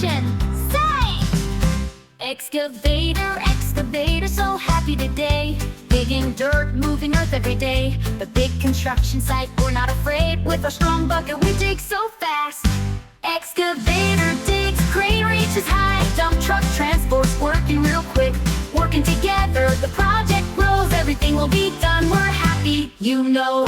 construction. Say! Excavator, excavator, so happy today. Digging dirt, moving earth every day. The big construction site, we're not afraid. With our strong bucket, we dig so fast. Excavator digs, crane reaches high. Dump truck transports, working real quick. Working together, the project grows. Everything will be done, we're happy, you know.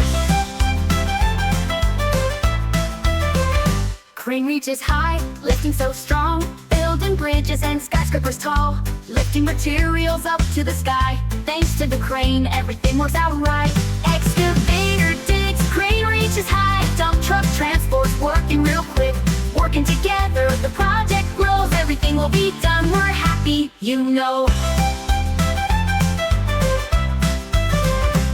Crane reaches high, lifting so strong. Building bridges and skyscrapers tall. Lifting materials up to the sky. Thanks to the crane, everything works out right. Excavator digs, crane reaches high. Dump truck transports, working real quick. Working together, the project grows. Everything will be done, we're happy, you know.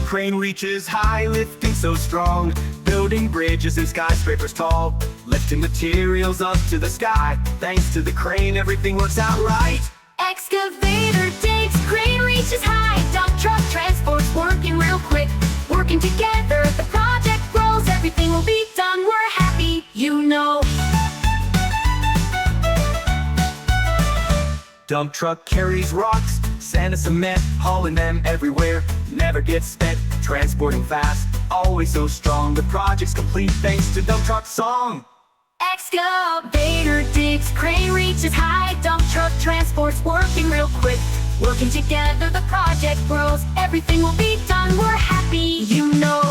Crane reaches high, lifting so strong. Building bridges and skyscrapers tall. Lifting materials up to the sky. Thanks to the crane, everything works out right. Excavator digs, crane reaches high. Dump truck transports, working real quick. Working together, the project grows. Everything will be done, we're happy, you know. Dump truck carries rocks, sand and cement, hauling them everywhere. Never gets spent, transporting fast, always so strong. The project's complete thanks to dump truck song. Excavator digs, crane reaches high. Dump truck transports, working real quick. Working together, the project grows. Everything will be done, we're happy, you know.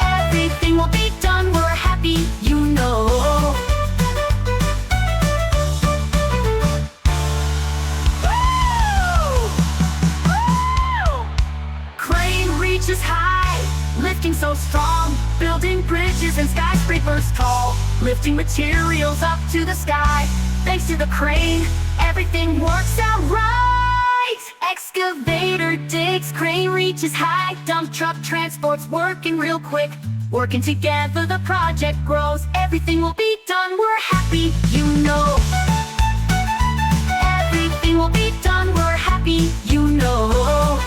Everything will be done, we're happy, you know. Reaches high, lifting so strong. Building bridges and skyscrapers tall. Lifting materials up to the sky. Thanks to the crane, everything works out right. Excavator digs, crane reaches high. Dump truck transports, working real quick. Working together, the project grows. Everything will be done, we're happy, you know. Everything will be done, we're happy, you know.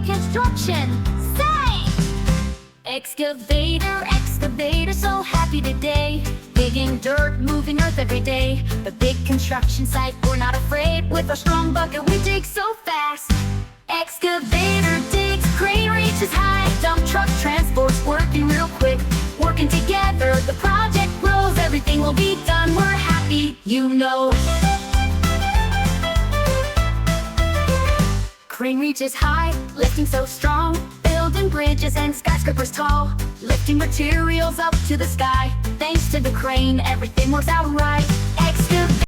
Construction, say! Excavator, excavator, so happy today. Digging dirt, moving earth every day. The big construction site, we're not afraid. With our strong bucket, we dig so fast. Excavator digs, crane reaches high. Dump truck transports, working real quick. Working together, the project grows. Everything will be done, we're happy, you know. Crane reaches high, lifting so strong. Building bridges and skyscrapers tall. Lifting materials up to the sky. Thanks to the crane, everything works out right.